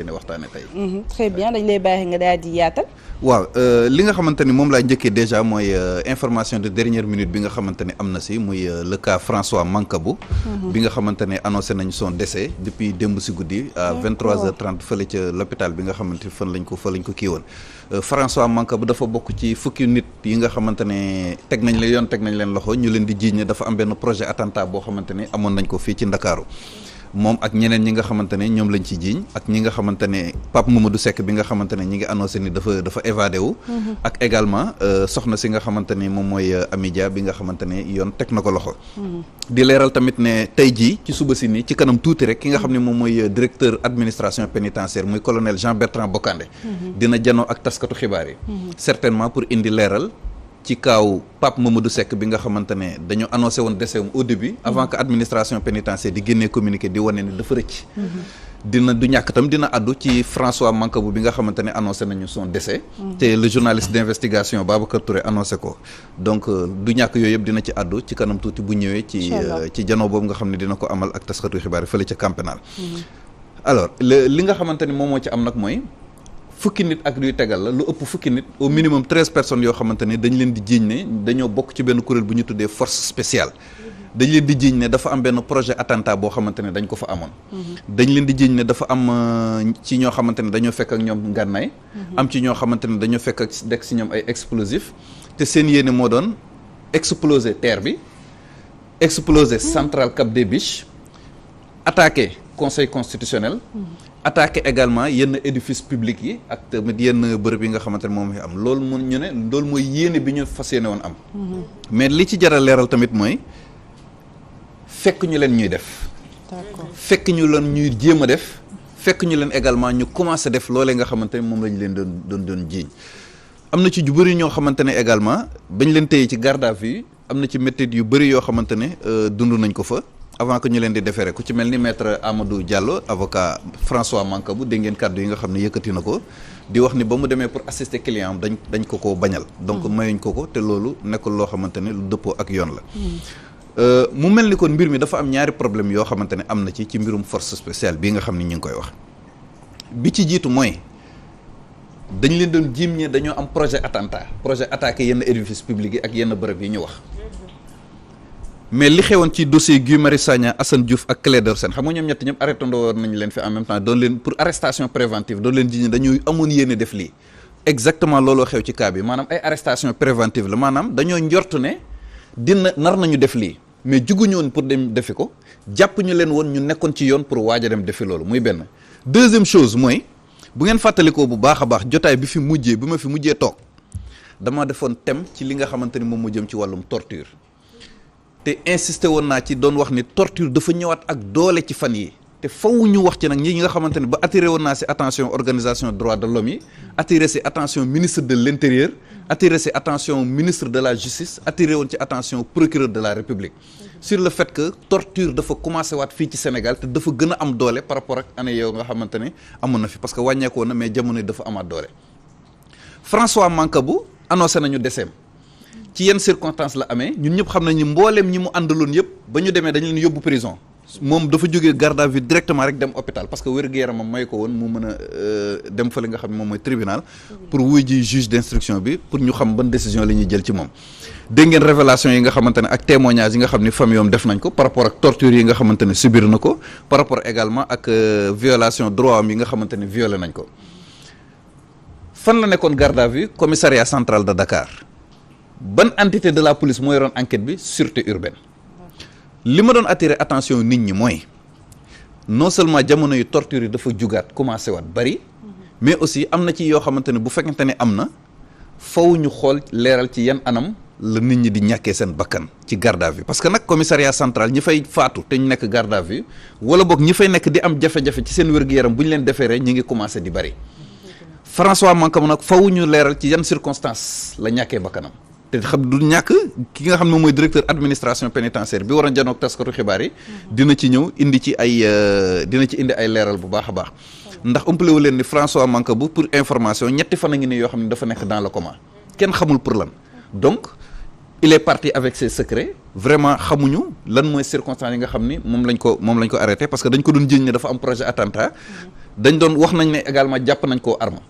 ne waxtaane tey. Très bien dañ lay bàyyi nga daal di yaatal. waaw li nga xamante ni moom laa njëkkee déjà mooy information de dernière minute bi nga xamante ne am na si muy le cas François Mancabou. bi nga xamante ne annoncé nañ son décès depuis démb si guddi à 23h30 fële ca l'hôpital bi nga xamante ni fa lañ ko kii woon. François Mancabou dafa bokk ci fukki nit yi nga xamante ne teg nañ leen loxo ñu leen di jiiñ ne dafa am benn projet attentat boo xamante ne amoon nañ ko fii ci Ndakaaru. moom ak ñeneen ñi nga xamante ne ñoom lañ ci jiiñ ak ñi nga xamante ne Pape Mamadou Seck bi nga xamante ne ñi ngi annoncé ni dafa évadé wu. ak également soxna si nga xamante ne moom mooy Amidia bi nga xamante ne yoon teg na ko loxo. di leeral tamit ne tey jii ci suba si nii ci kanam tuuti rek ki nga xam ne moom mooy directeur administration pénitentiaire muy colonel Jean Bertrand Bocandé. dina janoo ak taskatu xibaar yi. certainement pour indi leeral. ci kaaw Pape Mamadou Seck bi nga xamante ne dañoo annoncé woon décès au début avant que administration pénitentiaire di génnee communiqué di wane ni dafa rëcc. du ñàkk tam dina addu ci François Mancabou bi nga xamante ne annoncé nañu son décès. te le journaliste d'investigation Babacar Touré annoncé ko donc du ñàkk yooyu yëpp dina ci addu ci kanam tuuti bu ñëwee ci janoo boobu nga xam ne dina ko amal ak taskatu xibaar yi fële ca Camp Pénal. alors li nga xamante ni moom moo ci am nag mooy fukki nit ak luy tegal la lu ëpp fukki nit au minimum 13 personnes yoo xamante ne dañ leen di jiiñ ne dañoo bokk ci benn kuréel bu ñu tuddee force spéciale dañ leen di jiiñ ne dafa am benn projet attentat boo xamante ne dañ ko fa amoon dañ leen di jiiñ ne dafa am ci ñoo xamante ne dañoo fekk ak ñoom ngànnaay am ci ñoo xamante ne dañoo fekk ak dekk si ñoom ay explosif te seen yéene moo doon exploser terre bi exploser centrale Cap des Biches attaquer conseil constitutionnel attaqué également yenn édifice public yi ak tamit yenn bërëb yi nga xamante ne moom fi am loolu mun ñu ne loolu mooy yéene bi ñu fas yéene woon am mais li ci jaral leeral tamit mooy fekk ñu leen ñuy def fekk ñu leen ñuy jéem a def fekk ñu leen également ñu commencé def loolee nga xamante ne moom lañ leen doon jiiñ am na ci ju bëri ñoo xamante ne également bañ leen téye ci garde à vue am na ci méthode yu bëri yoo xamante ne dund nañ ko fa avant que ñu leen di déférer ku ci mel ni maître Amadou Diallo avocat François Mancabou dégg ngeen kàddu yi nga xam ne yëkkati na ko di wax ni ba mu demee pour assister client am dañ ko bañal donc mayuñ ko te loolu nekkul loo xamante ne lu dëppoo ak yoon la mu mel ni kon mbir mi dafa am ñaari problème yoo xamante ne am na ci mbirum force spéciale bii nga xam ne ñu ngi koy wax bi ci jiitu mooy dañ leen doon jiim ñi dañoo am projet attaqué yenn édifice public yi ak yenn bërëb yi ñu wax mais li xewoon ci dossier Guy Marius Sagna Assane Diouf ak Clédor Sène xam nga ñoom ñett ñëpp arrêté ndoo nañ leen fi en même temps doon leen pour arrestation préventive doon leen jiñ dañuy amoon yéene def lii exactement looloo xew ci cas bi maanaam ay arrestation préventive la maanaam dañoo njort ne nar nañu def lii mais juguñu woon pour dem defi ko jàpp ñu leen woon ñu nekkoon ci yoon pour waaj a dem defi loolu muy benn. deuxième chose mooy bu ngeen fàttalikoo bu baax a baax jotaay bi ma fi mujjee toog dama defoon thème ci li nga xamante ni moom mu jëm ci wàllum torture. te insisté woon naa ci doon wax ni torture dafa ñëwaat ak doole ci fan yi te faw ñu wax ci nag ñi nga xamante ne ba attiré woon naa si attention organisation droits de l'homme yi attiré si attention ministre de l'intérieur attiré si attention ministre de la justice attiré woon ci attention procureur de la république sur le fait que torture dafa commencé waat fii ci Sénégal te dafa gën a am doole par rapport ak année yow nga xamante ne amoon na fi parce que wàññeekoo na mais jamono yi dafa amaat doole François Mancabou annoncé nañu décès ci yenn circonstances la amee ñun ñëpp xam nañu mbooleem ñi mu àndaloon yëpp ba ñu demee dañ leen yóbbu prison moom dafa jógee garde à vue directement rek dem hôpital parce que wér-gu-yaramam may ko woon mu mën a dem fële nga xam ne moom mooy tribunal pour wuy ji juge d'instruction bi pour ñu xam ban décision la ñuy jël ci moom dégg ngeen révélation yi nga xamante ne ak témoignage yi nga xam ne famille am def nañ ko par rapport ak torture yi nga xamante ne subir na ko par rapport également ak violation droit am yi nga xamante ne violé nañ ko fan la nekkoon garde à vue commissariat central de Dakar ban entité de la police mooy yoroon enquête bi sûreté urbaine li ma doon attirer attention nit ñi mooy non seulement jamono yu torture yi dafa jugaat commencé waat bari mais aussi am na ci yoo xamante ne bu fekkente ne am na faw ñu xool leeral ci yan anam la nit ñi di ñàkkee seen bakkan ci garde à vue parce que nag commissariat central ñi fay faatu te ñu nekk garde à vue wala boog ñi fay nekk di am jafe-jafe ci seen wér-gu-yaram bu ñu leen defeeree ñi ngi commencé di bari François Mancabou nag faw ñu leeral ci yan circonstances la ñàkkee bakkanam te xam du ñàkk ki nga xam ne mooy directeur administration pénitentiaire bi war a janoog taskatu xibaar yi dina ci ñëw indi ci ay leeral bu baax a baax ndax umpale wu leen ni François Mancabou pour information ñetti fan a ngi ne yoo xam ne dafa nekk dans le coma kenn xamul pour lan donc il est parti avec ses secrets vraiment xamuñu lan mooy circonstances yi nga xam ni moom lañ ko arrêté parce que dañ ko doon jiiñ ne dafa am projet attentat dañ doon wax nañ ne également jàpp nañ koo arme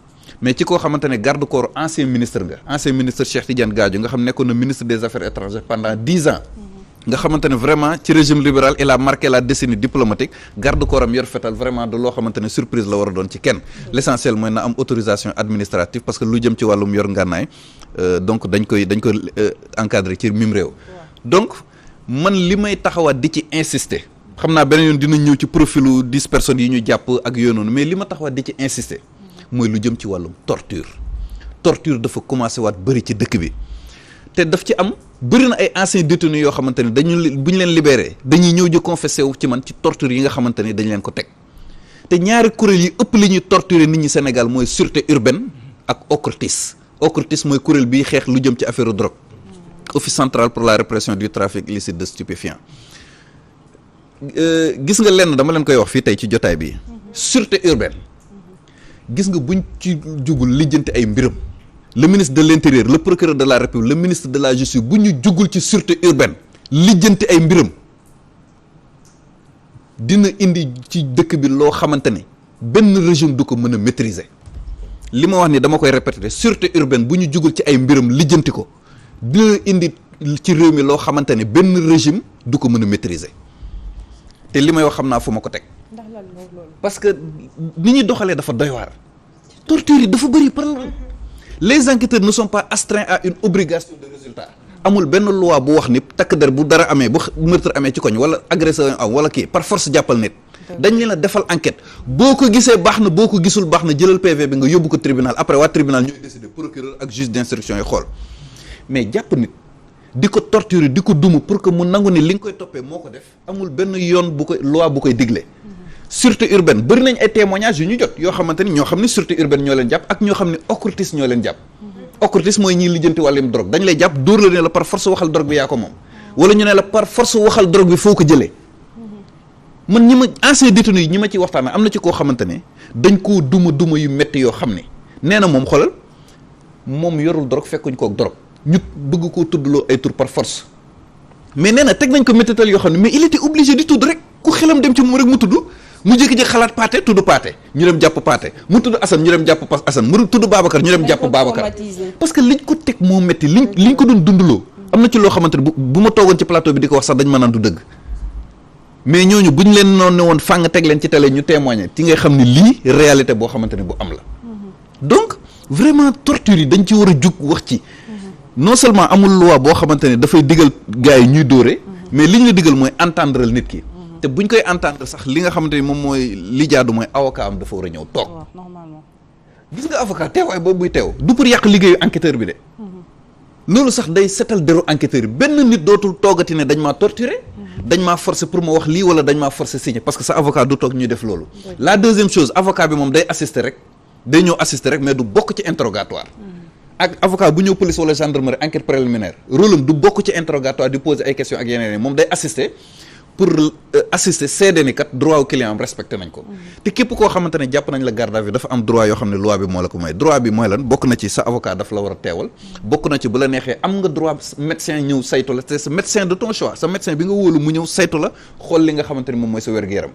mais ci koo xamante ne garde corps ancien ministre Cheikh Tidiane Gadio nga xam nekkoon na ministre des affaires étrangères pendant 10 ans nga xamante ne vraiment ci régime libéral il a marqué la décennie diplomatique garde corps am yor fetal vraiment de loo xamante ne surprise la war a doon ci kenn l'essentiel mooy na am autorisation administrative parce que lu jëm ci wàllum yor ngànnaay donc dañ koy encadrer ci mim réew donc man li may taxawaat di ci insister xam naa beneen yoon dinañ ñëw ci profilu 10 personnes yi ñu jàpp ak yooyu noonu mais li ma taxawaat di ci insister mooy lu jëm ci wàllum torture dafa commencé waat bëri ci dëkk bi te daf ci am bëri na ay anciens détenus yoo xamante ne bu ñu leen libéré dañuy ñëw di confessé wu ci man ci torture yi nga xamante ne dañ leen ko teg te ñaari kuréel yi ëpp li ñuy torturer nit ñi Sénégal mooy sûreté urbaine ak OCRTIS mooy kuréel bii xeex lu jëm ci affaire drogue office central pour la répression du trafic illicite de stupéfiants gis nga lenn dama leen koy wax fii tey ci jotaay bi sûreté urbaine gis nga buñ ci jugul lijjanti ay mbiram le ministre de l'intérieur le procureur de la république le ministre de la justice bu ñu jugul ci sûreté urbaine lijjanti ay mbiram dina indi ci dëkk bi loo xamante ne benn régime du ko mën a maîtriser li ma wax ni dama koy répéter sûreté urbaine bu ñu jugul ci ay mbiram lijjanti ko dina indi ci réew mi loo xamante ne benn régime du ko mën a maîtriser te li may wax xam naa fu ma ko teg parce que ni ñuy doxalee dafa doy waar torture yi dafa bëri par les enquêteurs ne sont pas astreints à une obligation de résultat amul benn loi bu wax ni takk der bu dara amee bu meurtre amee ci koñ wala agresseur am wala kii par force jàppal nit dañ leen a defal enquête boo ko gisee baax na boo ko gisul baax na jëlal PV bi nga yóbbu ko tribunal après waa tribunal ñooy décider procureur ak juge d'instruction yi xool mais jàpp nit di ko torturer di ko duma pour que mu nangu ni li nga koy toppee moo ko def amul benn yoon bu koy loi bu koy digle sûreté urbaine bëri nañ ay témoignages yu ñu jot yoo xamante ni ñoo xam ne sûreté urbaine ñoo leen jàpp ak ñoo xam ne OCRTIS ñoo leen jàpp OCRTIS mooy ñiy lijjanti wàllum drogue dañ lay jàpp dóor la ne la par force waxal drogue bi yaa ko moom wala ñu ne la par force waxal drogue bi foo ko jëlee man ñi ma ancien détenu yi ñi ma ci waxtaan am na ci koo xamante ne dañ koo duma yu métti yoo xam ne nee na moom xoolal moom yorul drogue fekkuñ kook drogue ñu bëgg koo tuddloo ay tur par force mais nee na teg nañ ko méttital yoo xam ne mais il était obligé di tudd rek ku xelam dem ci moom rek mu tudd mu jékki-jékki xalaat Pathé tudd Pathé ñu dem jàpp Pathé mu tudd Assane ñu dem jàpp Assane mu tudd Babacar ñu dem jàpp Babacar parce que liñ ko teg moo métti liñ ko doon dundaloo am na ci loo xamante ne bu ma toogoon ci plateau bi di ko wax sax dañ ma naan du dëgg mais ñooñu buñ leen noonu ne woon fàng teg leen ci télé ñu témoigner ci ngay xam ne lii réalité boo xamante ne bu am la donc vraiment torture yi dañ ci war a jug wax ci non seulement amul loi boo xamante ne dafay digal gars yi ñuy dóore mais li ñu la digal mooy entendre nit ki te buñ koy entendre sax li nga xamante ni moom mooy li jaadu mooy avocat am dafa war a ñëw toog normalement gis nga avocat teewaay boobu buy teew du pour yàq liggéeyu enquêteur bi de loolu sax day setal deru enquêteur bi benn nit dootul toogati ne dañ maa torturer dañ maa forcer pour ma wax lii wala dañ maa forcer signer parce que sa avocat du toog ñuy def loolu la deuxième chose avocat bi moom day assister rek day ñëw assister rek mais du bokk ci interrogatoire ak avocat bu ñëw police wala gendarmerie enquête préliminaire rôle am du bokk ci interrogatoire di poser ay questions ak yeneen moom day assister pour assister seede ni kat droit au client am respecté nañ ko te képp koo xamante ne jàpp nañ la garde à vue dafa am droit yoo xam ne loi bi moo la ko may droit bi mooy lan bokk na ci sa avocat daf la war a teewal bokk na ci bu la neexee am nga droit médecin ñëw saytu la te sa médecin de ton choix sa médecin bi nga wóolu mu ñëw saytu la xool li nga xamante ne moom mooy sa wér-gu-yaram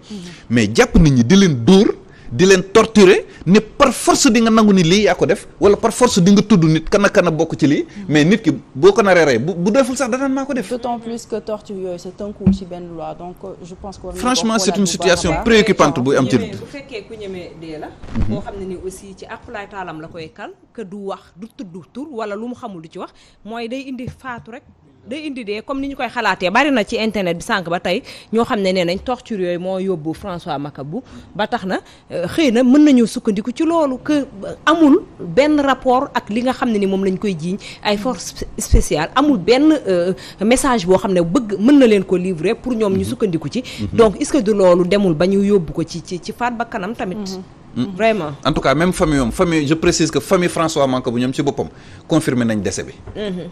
mais jàpp nit ñi di leen dóor di leen torturer ne par force di nga nangu ni lii yaa ko def wala par force di nga tudd nit kana bokk ci lii mais nit ki boo ko naree rey bu deful sax danaan maa ko def. d'autant plus que torture yooyu c'est tënku ci benn loi donc je pense que. franchement c'est une situation préoccupante bu am ci. bu fekkee ku ñemee dee la. moo xam ne ni aussi ci aqulaay taalam la koy kal que du wax du tudd tur wala lu mu xamul du ci wax mooy day indi faatu rek. day indi dee comme ni ñu koy xalaatee bari na ci internet bi sànq ba tey ñoo xam ne nee nañ torture yooyu moo yóbbu François Makabu ba tax na xëy na mën nañu sukkandiku ci loolu que amul benn rapport ak li nga xam ne ni moom lañ koy jiiñ ay force spéciale amul benn message boo xam ne bëgg mën na leen ko livrer pour ñoom ñu sukkandiku ci donc est-ce que du loolu demul ba ñu yóbbu ko ci faat ba kanam tamit vraiment en tout cas même famille je précise que famille François Mancabou ñoom ci boppam confirmé nañ décès bi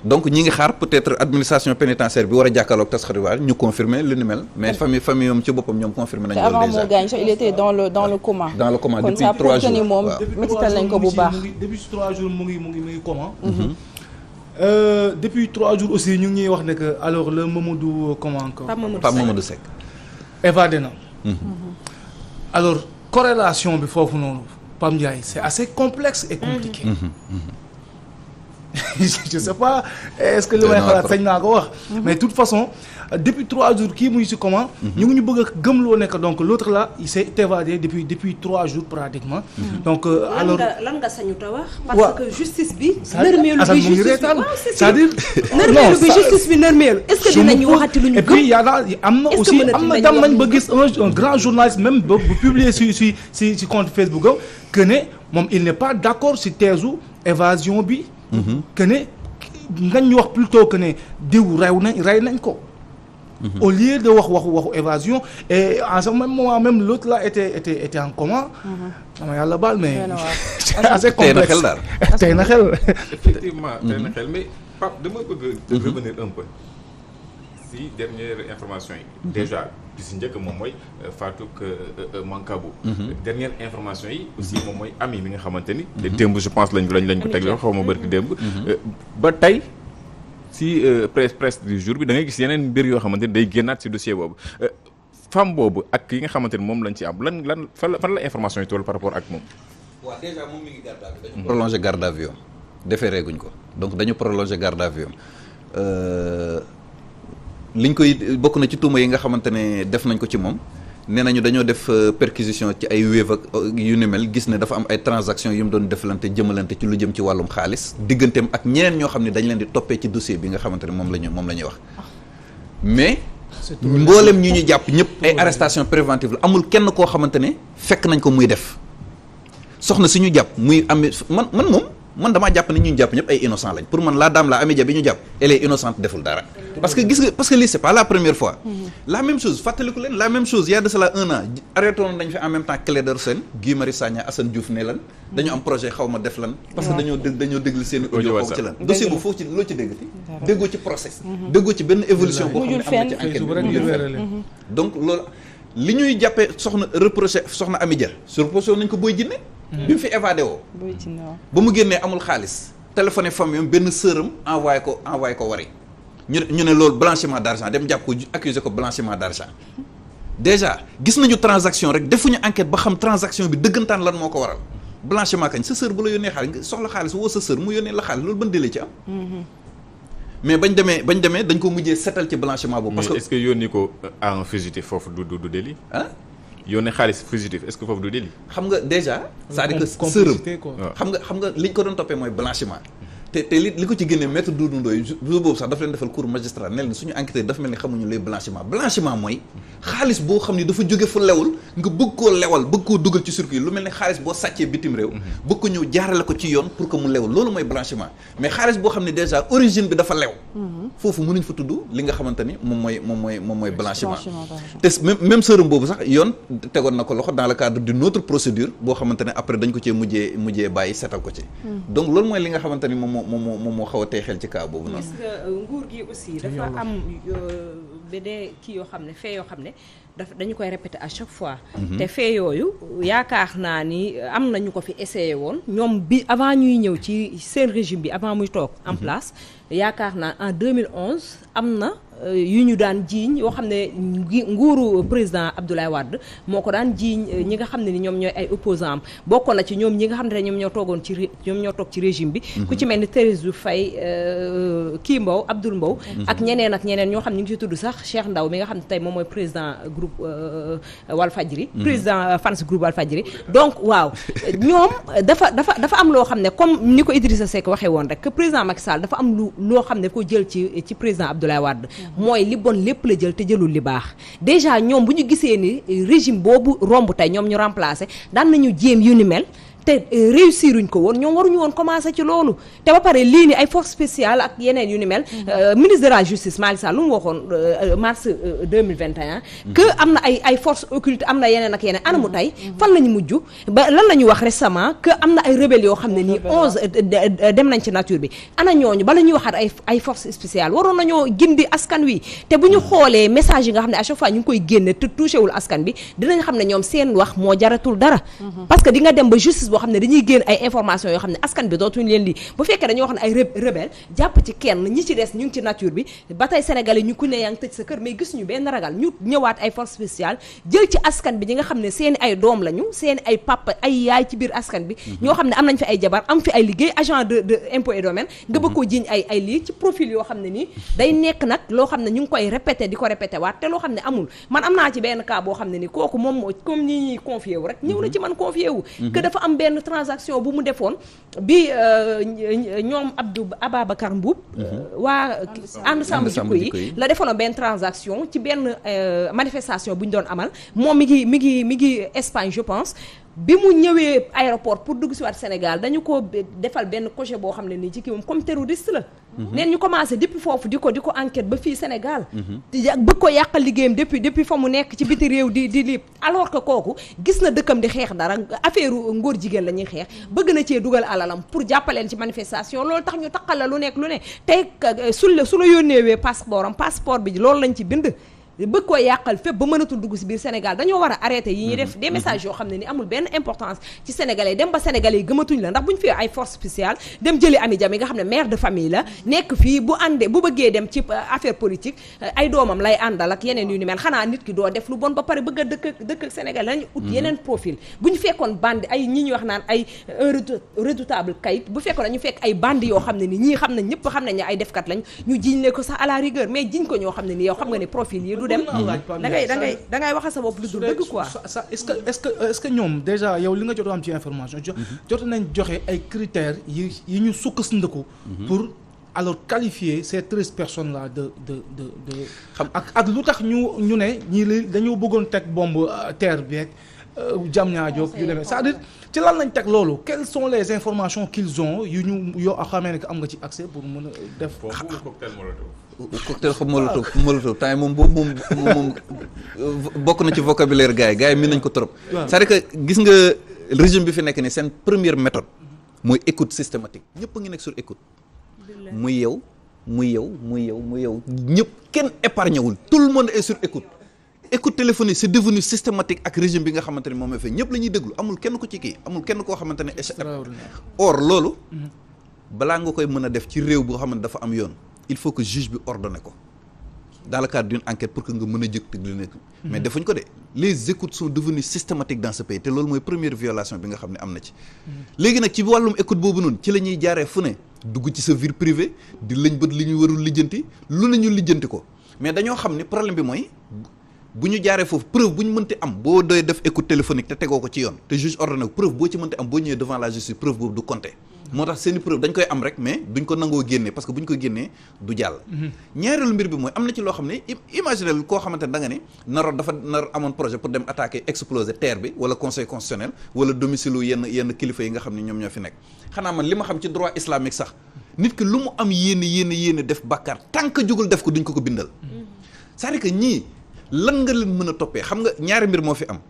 donc ñi ngi xaar peut-être administration pénitentiaire bi war a jàkkaarloog tas xariwaar ñu confirmer lu ni mel mais famille ñoom ci boppam ñoom confirmé nañ loolu déjà. avant moo gaañ sax il était dans le coma. dans le coma depuis 3 jours kon ça moom métital nañ ko bu baax. depuis 3 jours mu ngi coma. depuis 3 jours aussi ñu ngi ñuy wax ne que alors le Mamadou comment encore. Pape Mamadou Seck. évadé na. alors corrélation bi foofu noonu Pape Ndiaye c'est assez complexe et compliqué. je sais pas est-ce que li may xalaat sañ naa ko wax. mais de toute façon depuis 3 jours kii muy ci comment. ñu ngi ñu bëgg a gëmloo nekk donc l'autre là il s'est évadé depuis 3 jours pratiquement. donc alors lan nga sañu ta wax. parce que justice bi. nërmeelu bi c'est-à-dire nërmeelu bi justice bi nërmeelu. est-ce que dinañu waxati lu ñu gëm. et puis am na aussi am na dem nañ ba gis un grand journaliste même ba bu publier ci compte Facebook am que ne moom il n'est pas d'accord ci thèse évasion bi. que ne ngañ ñu wax plutôt que ne diw rey nañ ko. au lieu de waxu évasion et en ce même moment même l'autre là était en coma. dama yàlla baal mais. c'est assez complexe tey na xel. effectivement tey na xel mais Pape dama bëgg revenir un peu si dernière information yi. déjà bi si njëkk moom mooy Fatou Mancabou. dernière information yi aussi moom mooy ami mi nga xamante ni. démb je pense lañ ko teg xaw ma bërki démb. ba tey si presse du jour bi da ngay gis yeneen mbir yoo xamante ni day génnaat si dossier boobu femme boobu ak yi nga xamante ni moom lañ ci am lan fan la information yi toll par rapport ak moom. waaw déjà moom mi ngi garde à vue dañu prolonger garde à vue am déféré guñ ko donc dañu prolonger garde à vue am liñ koy bokk na ci tuuma yi nga xamante ne def nañ ko ci moom nee nañu dañoo def perquisition ci ay Wave ak yu ni mel gis ne dafa am ay transactions yu mu doon defalante jëmalante ci lu jëm ci wàllum xaalis digganteem ak ñeneen ñoo xam ne dañ leen di toppee ci dossier bi nga xamante ne moom la ñuy wax mais mboolem ñu jàpp ñëpp ay arrestation préventive la amul kenn koo xamante ne fekk nañ ko muy def soxna si ñu jàpp muy amee man damaa jàpp ne ñu jàpp ñëpp ay innocent lañ pour man la dame la Amédia bi ñu jàpp elle est innocente deful dara parce que gis nga parce que lii c'est pas la première fois la même chose fàttaliku leen la même chose il y a de cela 1 an arrêté woon dañ fi en même temps Clédor Sène Guy Marius Sagna Assane Diouf ne lan dañu am projet xaw ma def lan parce que dañoo déglu seen audio foofu ci lan dossier bu foofu ci loo ci déggati déggoo ci process déggoo ci benn évolution boo xam ne am na ci enquête bi donc loolu li ñuy jàppee soxna Amédia reproché nañ ko Boy Djiné bi mu fi évadé woo ba mu génnee amul xaalis téléphoné famille am benn sœuram envoyé ko wari ñu ne loolu blanchiment d'argent dem jàpp ko accusé ko blanchiment d'argent déjà gis nañu transaction rek defuñu enquête ba xam transaction bi dëggantaan lan moo ko waral blanchiment kañ sa sœur bu la yónnee xaalis soxla xaalis woo sa sœur mu yónnee la xaalis loolu ban délai ci am mais bañ demee dañ ko mujjee setal ci blanchiment boobu parce que est-ce que yónni ko à un fugitif foofu du délit yónnee xaalis fugitif est-ce que foofu du délit xam nga déjà c'est-à-dire que sërëm xam nga liñ ko doon toppee mooy blanchiment te li ko ci génnee maître Doudou Ndoye jour boobu sax dafa leen defal cours magistral ne leen suñu enquêteur dafa mel ni xamuñu luy blanchiment mooy xaalis boo xam ni dafa jóge fu lewul nga bëgg koo lewal bëgg koo dugal ci circuit lu mel ni xaalis boo sàccee bitim réew bëgg ko ñëw jaarale ko ci yoon pour que mu lewul loolu mooy blanchiment mais xaalis boo xam ne déjà origine bi dafa lew foofu mënuñ fa tudd li nga xamante ni moom mooy blanchiment te même sërëm boobu sax yoon tegoon na ko loxo dans le cadre d'une autre procédure boo xamante ne après dañ ko cee mujjee bàyyi setal ko ci donc loolu mooy li nga xamante ni moom moo xaw a tey xel ci cas boobu noonu. est-ce que nguur gi aussi dafa am des kii yoo xam ne fee yoo xam ne dañu koy répéter à chaque fois. te fee yooyu yaakaar naa ni am na ñu ko fi essayé woon ñoom bi avant ñuy ñëw ci seen régime bi avant muy toog en place yaakaar naa en 2011 am na yu ñu daan jiiñ yoo xam ne nguuru président Abdoulaye Wade moo ko daan jiiñ ñi nga xam ne ni ñoom ñooy ay opposants am bokkoon na ci ñoom ñi nga xam ne ñoom ñoo toog ci régime bi ku ci mel ni Thérèse Diouf Faye kii Mbow Abdoul Mbow ak ñeneen ñoo xam ne ñu ngi ci tudd sax Cheikh Ndaw mi nga xam ne tey moom mooy président groupe Walfadjri président fans groupe Walfadjri donc waaw ñoom dafa am loo xam ne comme ni ko Idrissa Seck waxee woon rek que président Macky Sall dafa am loo xam ne ko jël ci président Abdoulaye Wade mooy li bon lépp la jël te jëlul li baax déjà ñoom bu ñu gisee ni régime boobu romb tey ñoom ñu remplacer daan nañu jéem yu ni mel te réussir uñ ko woon ñoom waruñu woon commencer ci loolu te ba pare lii ni ay force spéciale ak yeneen yu ni mel ministre de la justice Malick Sall lu mu waxoon mars 2021 que am na ay force occulte am na yeneen ak yeneen anamu tey fan la ñu mujj ba lan la ñu wax récemment que am na ay rebelles yoo xam ne nii 11 dem nañ ci nature bi ana ñooñu bala ñuy waxaat ay force spéciale waroon nañoo gindi askan wi te bu ñu xoolee message yi nga xam ne à chaque fois ñu ngi koy génne te touché wul askan bi dinañ xam ne ñoom seen wax moo jaratul dara parce que di nga dem ba justice boo xam ne dañuy génn ay information yoo xam ne askan bi dootuñu leen lii bu fekkee dañoo wax ne ay rebelle jàpp ci kenn ñi ci des ñu ngi ci nature bi ba tey sénégalais ñu ku ne yaa ngi tëj sa kër mais gis ñu benn ragal ñu ñëwaat ay force spéciale jël ci askan bi ñi nga xam ne seeni ay doom lañu seeni ay papa ay yaay ci biir askan bi ñoo xam ne am nañ fi ay jabar am fi ay liggéey agent de impôt et domaine nga bëgg koo jiiñ ay lii ci profil yoo xam ne nii day nekk nag loo xam ne ñu ngi koy répété di ko répété waat te loo xam ne amul man am naa ci benn cas boo xam ne ni kooku moom moo comme ñi ñuy confié wu rek ñëw na ci man confié wu que dafa am benn transaction bu mu defoon bi ñoom Ababacar Mbuub waa ànd sàmm jikko yi la defoon benn transaction ci benn manifestation bu ñu doon amal moom mi ngi Espagne je pense bi mu ñëwee aéroport pour dugg si waat Sénégal dañu ko defal benn coché boo xam ne nii ci kii moom comme terroriste la neen ñu commencé depuis foofu di ko enquête ba fii Sénégal bëgg ko yàqal liggéeyam depuis fa mu nekk ci biti réew di lii alors que kooku gis na dëkkam di xeex dara affaire ngóor jigéen la ñuy xeex bëgg na cee dugal alalam pour jàppaleen ci manifestation loolu tax ñu taqal la lu nekk lu ne tey su la yónneewee passeport bi loolu lañ ci bind bëgg koo yàqal fépp ba mënatul dugg si biir Sénégal dañoo war a arrêté yi ñuy def des messages yoo xam ne ni amul benn importance ci sénégalais dem ba sénégalais yi gëmatuñ la ndax bu ñu fi ay force spéciale dem jëli Ami Jam yi nga xam ne mère de famille la nekk fii bu bëggee dem ci affaire politique ay doomam lay àndal ak yeneen yu ni mel xanaa nit ki doo def lu bon ba pare bëgg a dëkk ak sénégalais lañu ut yeneen profil bu ñu fekkoon bandi ay ñi ñuy wax naan ay redoutable kayit bu fekkoon dañu fekk ay bandi yoo xam ne ni ñii xam nañ ñëpp xam nañ ne ay defkat lañ ñu jiñ le ko sax à la rigueur mais jiñ ko ñoo xam ne ni yow xam nga ne profil yi dem da ngay wax sa bopp lu dul dëgg quoi. ça est-ce que ñoom déjà yow li nga jot am ci information jot nañ joxe ay critères yi ñu sukkandiku pour alors qualifier ces 13 personnes là de xam ak lu tax ñu ne ñii dañoo bëggoon teg bombe terre bi ak Diamniadio yu demee c'est-à-dire ci lan lañ teg loolu quelles sont les informations qu'ils ont yoo xamee ne que am nga ci accès pour mën a def. cocktail xam molotov temps moom boobu moom bokk na ci vocabulaire gars yi mën nañ ko trop. c'est-à-dire que gis nga régime bi fi nekk ni seen première méthode mooy écoute systématique ñëpp a ngi nekk sur écoute. muy yow ñëpp kenn épargné wul tout le monde est sur écoute. écoute téléphonique c'est devenu systématique ak régime bi nga xamante ne moom fee ñëpp la ñuy déglu amul kenn ko ci kii amul kenn koo xamante ne or loolu balaa nga koy mën a def ci réew boo xamante dafa am yoon il faut que juge bi ordonné ko dans le cadre d'une enquête pour que nga mën a jëkk tëg li nekk mais defuñ ko de les écoutes sont devenues systématiques dans ce pays te loolu mooy première violation bi nga xam ne am na ci léegi nag ci wàllum écoute boobu noonu ci la ñuy jaaree fu ne dugg ci sa vie privée di lañ bët li ñu warul lijjanti lu ne ñu lijjanti ko mais dañoo xam ne problème bi mooy bu ñu jaaree foofu preuve bu ñu mënti am boo doy def écoute téléphonique te tegoo ko ci yoon te juge ordonné ko preuve boo ci mënti am boo ñëwee devant la justice preuve boobu du compter moo tax seeni preuve dañ koy am rek mais duñ ko nangoo génnee parce que bu ñu ko génnee du jàll ñaareelu mbir bi mooy am na ci loo xam ne imaginel koo xamante ne da nga ne dafa amoon projet pour dem attaquer exploser terre bi wala conseil constitutionnel wala domicile yenn kilifa yi nga xam ne ñoom ñoo fi nekk xanaa man li ma xam ci droit islamique sax nit ki lu mu am yéene def bàkkaar tant que jógul def ko duñ ko bindal c'est-à-dire que ñii lan nga leen mën a toppee xam nga ñaari mbir moo fi am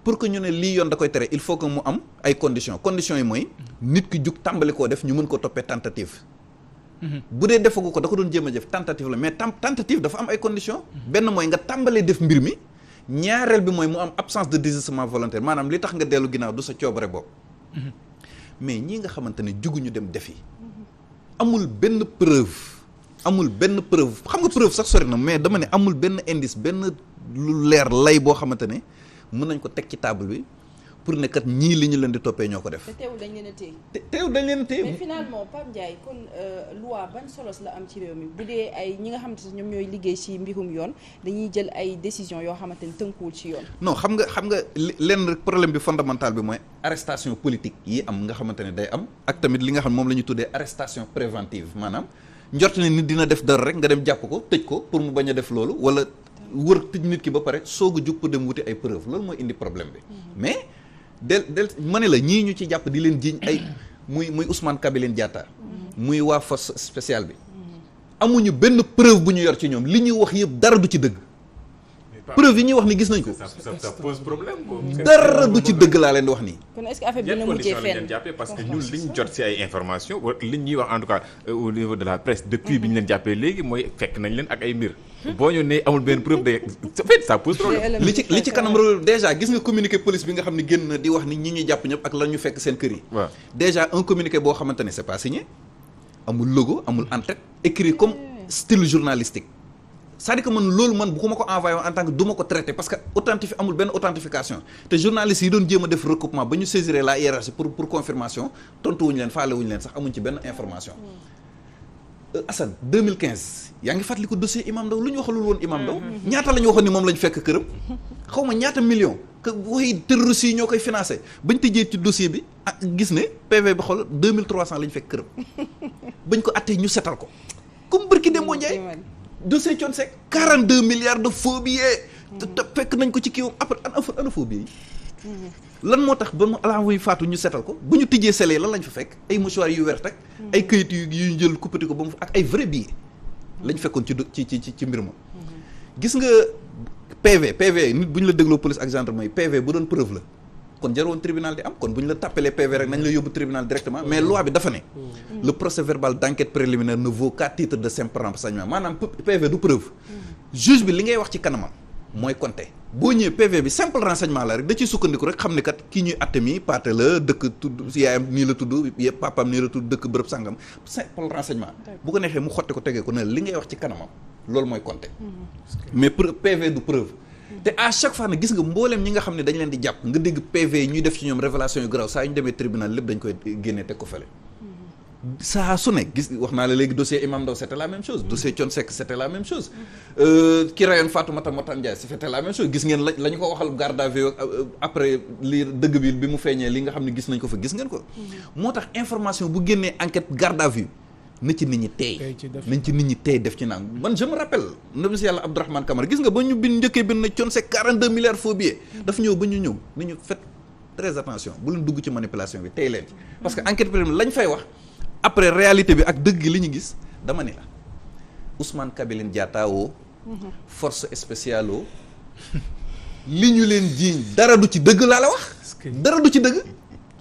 pour que ñu ne lii yoon da koy tere il faut que mu am ay conditions yi mooy nit ki jug tàmbali koo def ñu mën ko toppee tentative bu dee defagu ko da ko doon jéem a def tentative la mais tentative dafa am ay conditions benn mooy nga tàmbalee def mbir mi ñaareel bi mooy mu am absence de désistement volontaire maanaam li tax nga dellu ginnaaw du sa coobare bopp mais ñii nga xamante ne juguñu dem defi amul benn preuve xam nga preuve sax sori na mais dama ne amul benn indice benn lu leer lay boo xamante ne mën nañ ko teg ci table bi pour ne kat ñii li ñu leen di toppee ñoo ko def. te teewul dañ leen a téye. teewul dañ leen a téye. mais finalement Pape Ndiaye kon loi ban solos la am ci réew mi bu dee ay ñi nga xamante ne ñoom ñooy liggéey ci mbirum yoon dañuy jël ay décisions yoo xamante ni tënkuwul ci yoon. non xam nga lenn rek problème bi fondamental bi mooy arrestation politique yi am nga xamante ne day am ak tamit li nga xam moom la ñu tuddee arrestation préventive maanaam njort ne nit dina def dara rek nga dem jàpp ko tëj ko pour mu bañ a def loolu wala wër tëj nit ki ba pare soog a jug pour dem wuti ay preuve loolu mooy indi problème bi mais ma ne la ñii ñu ci jàpp di leen jiiñ ay muy Ousmane Kabiline Diatta muy waa force spéciale bi amuñu benn preuve bu ñu yor ci ñoom li ñuy wax yëpp dara du ci dëgg preuve yi ñuy wax ni gis nañ ko. ça pose problème quoi. dara du ci dëgg laa leen di wax nii. kon est-ce que affaire bi dina mujjee fenn jàppee parce que ñun li ñu jot ci ay informations li ñuy wax en tout cas au niveau de la presse depuis bi ñu leen jàppee léegi mooy fekk nañ leen ak ay mbir. boo ñu nee amul benn preuve de en fait ça pose problème. li ci kanam réew déjà gis nga communiqué police bi nga xam ne génn na di wax ni ñi ñuy jàpp ñëpp ak lan ñu fekk seen kër yi. waaw déjà un communiqué boo xamante ne c'est pas signé amul logo amul en-tête écrit comme style journalistique. c'est-à-dire que man loolu man bu ko ma ko envoyé en tant que du ma ko traité parce que amul benn authentification te journalistes yi doon jéem a def recoupement ba ñu saisiré la hiérarchie pour confirmation tontu wuñu leen faale wuñu leen sax amuñ ci benn information. Assane 2015 yaa ngi fàttali ko dossier Imam Ndao lu ñu waxalul woon Imam Ndao ñaata la ñu waxoon ni moom la ñu fekk këram xaw ma ñaata million que waxi terroristes yi ñoo koy financé bañ tëjee ci dossier bi ah gis ne PV bi xool 2300 la ñu fekk këram bañ ko attee ñu setal ko comme bërki Demba Ndiaye dossier Thione Seck 42 milliards de faux billets te fekk nañ ko ci kii après ana faux billets yi lan moo tax ba mu alaamuy faatu ñu setal ko bu ñu tijjee sele lan lañ fa fekk ay mouchoir yu wert ak ay këyit yu ñu jël kuppati ko ba mu ak ay vrai billets lañ fekkoon ci mbir ma gis nga PV nit bu ñu la dégloo police ak gendarmerie PV bu doon preuve la kon jaroon tribunal di am kon bu ñu la tappelee PV rek nañ la yóbbu tribunal directement mais loi bi dafa ne le procès verbal d'enquête préliminaire ne vaut qu'à titre de simple renseignement maanaam PV du preuve juge bi li ngay wax ci kanamam mooy compter boo ñëwee PV bi simple renseignement la rek da ciy sukkandiku rek xam ne kat kii ñuy atte mi paate la dëkk tudd yaayam nii la tudd papaam nii la tudd dëkk bërëb sàngam simple renseignement bu ko neexee mu xotti ko tegee ko ne li ngay wax ci kanamam loolu mooy compter mais PV du preuve te à chaque fois nag gis nga mbooleem ñi nga xam ne dañ leen di jàpp nga dégg PV ñuy def ci ñoom révélation yu garaaw saa yu ñu demee tribunal lépp dañ koy génnee teg ko fële saa su ne gis wax naa la léegi dossier Imam Ndao c'était la même chose dossier Thione Seck c'était la même chose ki rayoon Fatoumata Motan Ndiaye c'était la même chose gis ngeen la ñu ko waxal garde à vue après li dëgg bi mu feeñee li nga xam ne gis nañ ko fa gis ngeen ko moo tax information bu génnee enquête garde à vue na ci nit ñi teey nañ ci nit ñi teey def ci naan man je me rappelle ndem si yàlla Abdourahmane Camara gis nga ba ñu bind njëkkee bind na Thione Seck 42 milliards faux billets dafa ñëw ba ñu ñëw ni ñu faites très attention bu leen dugg ci manipulation bi tey leen ci parce que enquête préliminaire lañ fay wax après réalité bi ak dëgg li ñu gis dama ni la Ousmane Kabiline Diatta woo force spéciale woo li ñu leen jiiñ dara du ci dëgg laa la wax dara du ci dëgg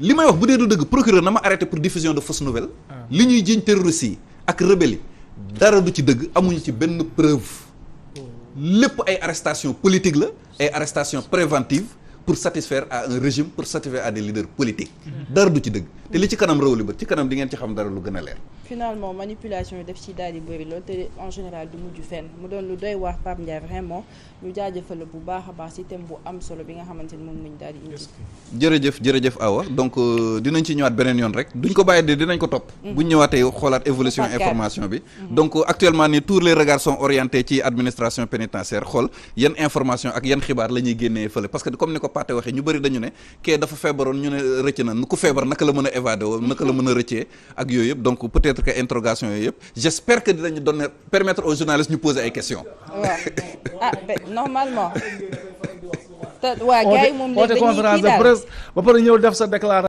li may wax bu dee du dëgg procureur na ma arrêté pour diffusion de fausses nouvelles li ñuy jiiñ terroristes yi ak rebelles yi dara du ci dëgg amuñu ci benn preuve lépp ay arrestation politique la ay arrestation préventive pour satisfaire à un régime pour satisfaire à des leaders politiques dara du ci dëgg te li ci kanam raw li bët ci kanam di ngeen ci xam dara lu gën a leer finalement manipulation yi def ci daal di bëri loolu te en général du mujj fenn mu doon lu doy wax Pape Ndiaye vraiment ñu jaajëfal la bu baax a baax ci thème bu am solo bi nga xamante ni moom lañu daal di indi jërëjëf Awa donc dinañ ci ñëwaat beneen yoon rek duñ ko bàyyi de dinañ ko topp buñ ñëwaatee xoolaat évolution information bi donc actuellement nii tous les regards sont orientés ci administration pénitentiaire xool yan information ak yan xibaar la ñuy génnee fële parce que comme ni ko Pathé waxee ñu bëri dañu ne kee dafa feebaroon ñu ne rëcc na ku feebar naka la mën a évadé woo naka la mën a rëccee ak yooyu yëpp donc peut-être que interrogation yooyu yëpp j'espère que dinañu donner permettre aux journalistes ñu poser ay questions normalement te waa gars yi moom conférence de presse ba pare ñëw def sa déclaration